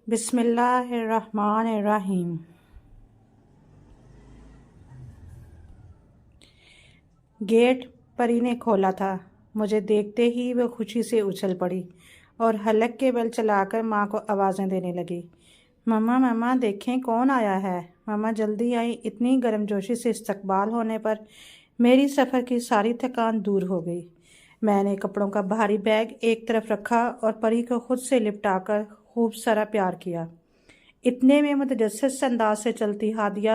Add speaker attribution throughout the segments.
Speaker 1: بسم اللہ الرحمن الرحیم۔ گیٹ پری نے کھولا تھا۔ مجھے دیکھتے ہی وہ خوشی سے اچھل پڑی اور حلق کے بل چلا کر ماں کو آوازیں دینے لگی۔ مما مما دیکھیں کون آیا ہے۔ مما جلدی آئی۔ اتنی گرم جوشی سے استقبال ہونے پر میری سفر کی ساری تھکان دور ہو گئی۔ میں نے کپڑوں کا بھاری بیگ ایک طرف رکھا اور پری کو خود سے لپٹا کر خوب سارا پیار کیا۔ اتنے میں متجسس انداز سے چلتی ہادیہ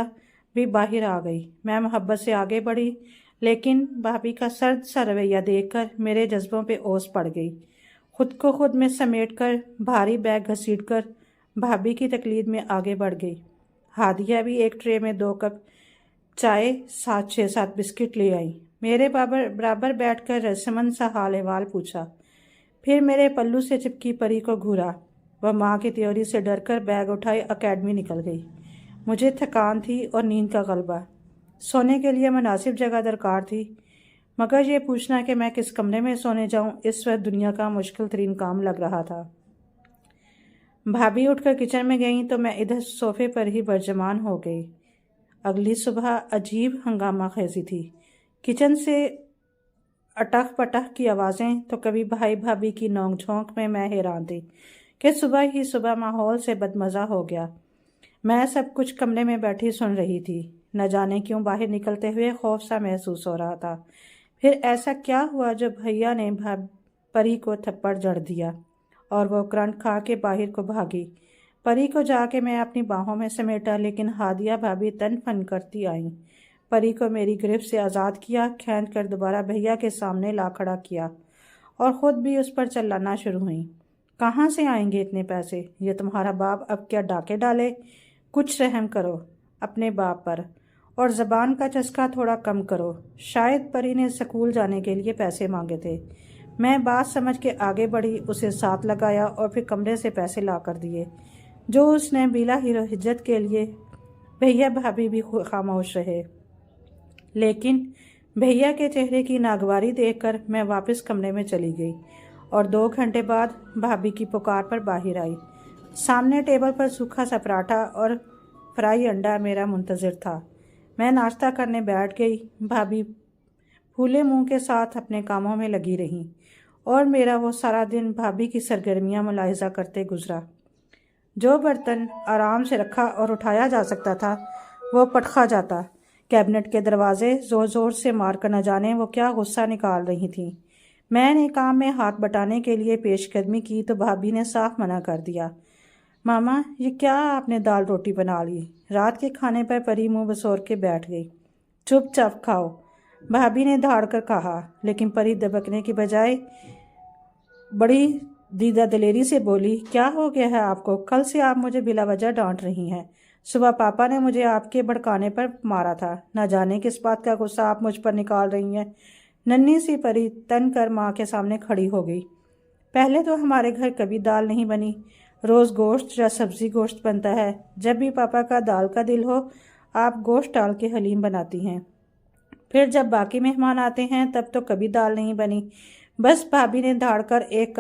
Speaker 1: بھی باہر آ گئی۔ میں محبت سے آگے بڑھی، لیکن بھابھی کا سرد سا رویہ دیکھ کر میرے جذبوں پہ اوس پڑ گئی۔ خود کو خود میں سمیٹ کر بھاری بیگ گھسیٹ کر بھابھی کی تقلید میں آگے بڑھ گئی۔ ہادیہ بھی ایک ٹرے میں 2 کپ چائے ساتھ 6-7 بسکٹ لے آئی۔ میرے برابر بیٹھ کر رسمن سا حال احوال پوچھا، پھر میرے پلو سے چپکی پری کو گھورا۔ وہ ماں کی تیوری سے ڈر کر بیگ اٹھائے اکیڈمی نکل گئی۔ مجھے تھکان تھی اور نیند کا غلبہ۔ سونے کے لیے مناسب جگہ درکار تھی، مگر یہ پوچھنا کہ میں کس کمرے میں سونے جاؤں اس وقت دنیا کا مشکل ترین کام لگ رہا تھا۔ بھابھی اٹھ کر کچن میں گئیں تو میں ادھر صوفے پر ہی برجمان ہو گئی۔ اگلی صبح عجیب ہنگامہ خیزی تھی۔ کچن سے اٹخ پٹخ کی آوازیں تو کبھی بھائی بھابھی کی نونک جھونک میں حیران تھی کہ صبح ہی صبح ماحول سے بدمزہ ہو گیا۔ میں سب کچھ کمرے میں بیٹھی سن رہی تھی۔ نہ جانے کیوں باہر نکلتے ہوئے خوف سا محسوس ہو رہا تھا۔ پھر ایسا کیا ہوا جو بھیا نے پری کو تھپڑ جڑ دیا اور وہ کرنٹ کھا کے باہر کو بھاگی۔ پری کو جا کے میں اپنی باہوں میں سمیٹا، لیکن ہادیہ بھابھی تن فن کرتی آئیں۔ پری کو میری گرفت سے آزاد کیا، کھینچ کر دوبارہ بھیا کے سامنے لا کھڑا کیا اور خود بھی اس پر چلانا شروع ہوئیں۔ کہاں سے آئیں گے اتنے پیسے؟ یہ تمہارا باپ اب کیا ڈاکے ڈالے؟ کچھ رحم کرو اپنے باپ پر اور زبان کا چسکا تھوڑا کم کرو۔ شاید پری نے سکول جانے کے لیے پیسے مانگے تھے۔ میں بات سمجھ کے آگے بڑھی، اسے ساتھ لگایا اور پھر کمرے سے پیسے لا کر دیے جو اس نے بلا ہیرو حجت کے لیے۔ بھیا بھابھی بھی خاموش رہے، لیکن بھیا کے چہرے کی ناگواری دیکھ کر میں واپس کمرے میں چلی گئی اور 2 گھنٹے بعد بھابھی کی پکار پر باہر آئی۔ سامنے ٹیبل پر سوکھا سا پراٹھا اور فرائی انڈا میرا منتظر تھا۔ میں ناشتہ کرنے بیٹھ گئی۔ بھابھی پھولے منہ کے ساتھ اپنے کاموں میں لگی رہیں اور میرا وہ سارا دن بھابھی کی سرگرمیاں ملاحظہ کرتے گزرا۔ جو برتن آرام سے رکھا اور اٹھایا جا سکتا تھا وہ پٹخا جاتا۔ کیبنٹ کے دروازے زور زور سے مار کر نہ جانے وہ کیا غصہ نکال رہی تھیں۔ میں نے کام میں ہاتھ بٹانے کے لیے پیش قدمی کی تو بھابھی نے صاف منع کر دیا۔ ماما یہ کیا آپ نے دال روٹی بنا لی؟ رات کے کھانے پر پری منہ بسور کے بیٹھ گئی۔ چپ چاپ کھاؤ، بھابھی نے دھاڑ کر کہا، لیکن پری دبکنے کی بجائے بڑی دیدہ دلیری سے بولی، کیا ہو گیا ہے آپ کو؟ کل سے آپ مجھے بلا وجہ ڈانٹ رہی ہیں۔ صبح پاپا نے مجھے آپ کے بھڑکانے پر مارا تھا، نہ جانے کس بات کا غصہ آپ مجھ پر نکال رہی ہیں۔ ننھی سی پری تن کر ماں کے سامنے کھڑی ہو گئی۔ پہلے تو ہمارے گھر کبھی دال نہیں بنی، روز گوشت یا سبزی گوشت بنتا ہے۔ جب بھی پاپا کا دال کا دل ہو آپ گوشت ڈال کے حلیم بناتی ہیں، پھر جب باقی مہمان آتے ہیں تب تو کبھی دال نہیں بنی۔ بس بھابھی نے دھاڑ کر ایک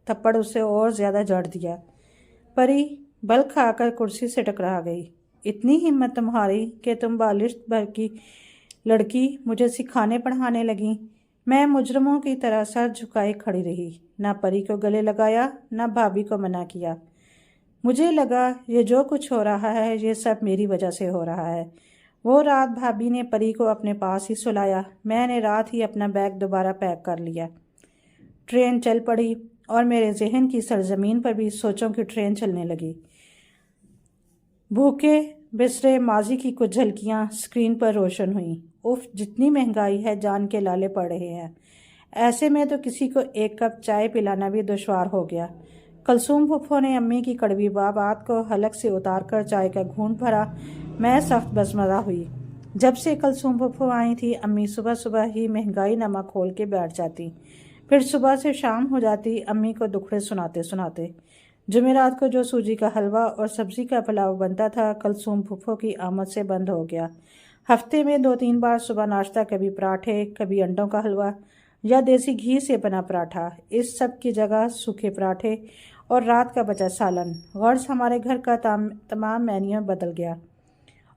Speaker 1: تھپڑ اسے اور زیادہ جڑ دیا۔ پری بل کھا کر کرسی سے ٹکرا گئی۔ اتنی ہمت تمہاری کہ تم بالشت بھر کی لڑکی مجھے سکھانے پڑھانے لگیں۔ میں مجرموں کی طرح سر جھکائے کھڑی رہی، نہ پری کو گلے لگایا نہ بھابھی کو منع کیا۔ مجھے لگا یہ جو کچھ ہو رہا ہے یہ سب میری وجہ سے ہو رہا ہے۔ وہ رات بھابھی نے پری کو اپنے پاس ہی سلایا۔ میں نے رات ہی اپنا بیگ دوبارہ پیک کر لیا۔ ٹرین چل پڑی اور میرے ذہن کی سرزمین پر بھی سوچوں کی ٹرین چلنے لگی۔ بھوکے بسرے ماضی کی کچھ جھلکیاں اسکرین پر روشن ہوئیں۔ اف جتنی مہنگائی ہے جان کے لالے پڑ رہے ہیں۔ ایسے میں تو کسی کو 1 کپ چائے پلانا بھی دشوار ہو گیا۔ کلثوم پھپھو نے امی کی کڑوی بات کو حلق سے اتار کر چائے کا گھونٹ بھرا۔ میں سخت بزمزہ ہوئی۔ جب سے کلثوم پھپھو آئی تھی امی صبح صبح ہی مہنگائی نامہ کھول کے بیٹھ جاتی، پھر صبح سے شام ہو جاتی امی کو دکھڑے سناتے۔ جمعرات کو جو سوجی کا حلوہ اور سبزی کا پلاؤ بنتا تھا کلثوم پھپھو کی آمد سے بند ہو گیا۔ ہفتے میں 2-3 بار صبح ناشتہ کبھی پراٹھے، کبھی انڈوں کا حلوہ یا دیسی گھی سے بنا پراٹھا۔ اس سب کی جگہ سوکھے پراٹھے اور رات کا بچا سالن۔ غرض ہمارے گھر کا تمام مینیو بدل گیا،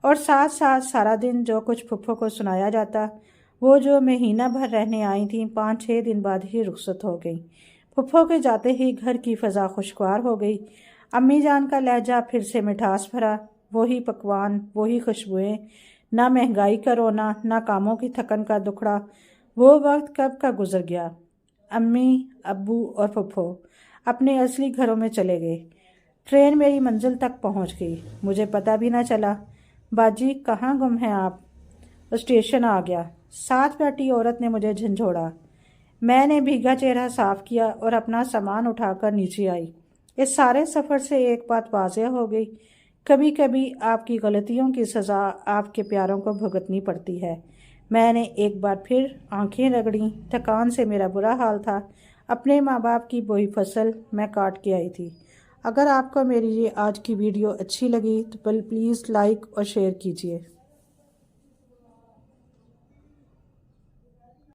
Speaker 1: اور ساتھ ساتھ سارا دن جو کچھ پھپھو کو سنایا جاتا، وہ جو مہینہ بھر رہنے آئی تھیں 5-6 دن بعد ہی رخصت ہو گئی۔ پھپھو کے جاتے ہی گھر کی فضا خوشگوار ہو گئی۔ امی جان کا لہجہ پھر سے مٹھاس بھرا، وہی پکوان، وہی خوشبوئیں، نہ مہنگائی کا رونا، نہ کاموں کی تھکن کا دکھڑا۔ وہ وقت کب کا گزر گیا۔ امی، ابو اور پھپھو اپنے اصلی گھروں میں چلے گئے۔ ٹرین میری منزل تک پہنچ گئی، مجھے پتہ بھی نہ چلا۔ باجی کہاں گم ہیں آپ؟ اسٹیشن آ گیا، ساتھ بیٹھی عورت نے مجھے جھنجھوڑا۔ میں نے بھیگا چہرہ صاف کیا اور اپنا سامان اٹھا کر نیچے آئی۔ اس سارے سفر سے ایک بات واضح ہو گئی، کبھی کبھی آپ کی غلطیوں کی سزا آپ کے پیاروں کو بھگتنی پڑتی ہے۔ میں نے ایک بار پھر آنکھیں رگڑیں، تھکان سے میرا برا حال تھا۔ اپنے ماں باپ کی وہی فصل میں کاٹ کے آئی تھی۔ اگر آپ کو میری یہ آج کی ویڈیو اچھی لگی تو پلیز لائک اور شیئر کیجیے۔